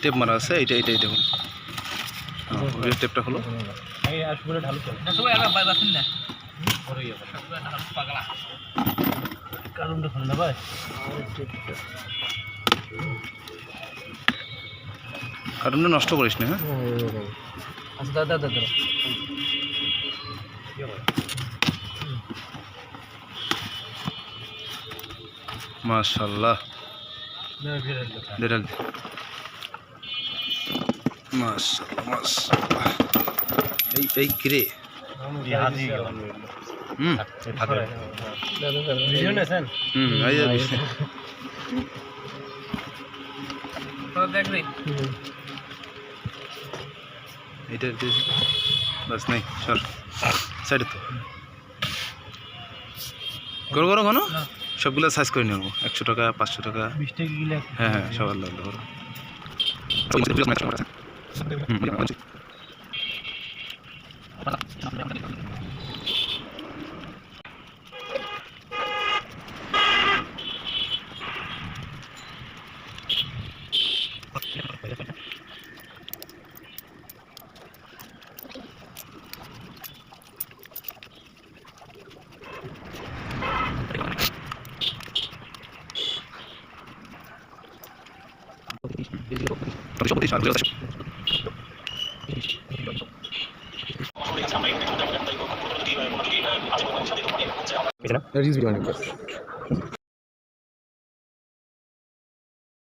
Tape মারা আছে, এইটাই দেখুন। ওই টেপটা হলো কার্টুনটা নষ্ট করিস না। হ্যাঁ আচ্ছা দাদা মাশাআল্লাহ দেড়াল মাশাআল্লাহ এই কিরে এটা বাস নাই সর সাইডে তো করো করো কোনো সবগুলো সাইজ করে নেবো 100 টাকা 500 টাকা 20 টাকা কিলো। হ্যাঁ সব আল্লাহ আল্লাহ করো। That is video.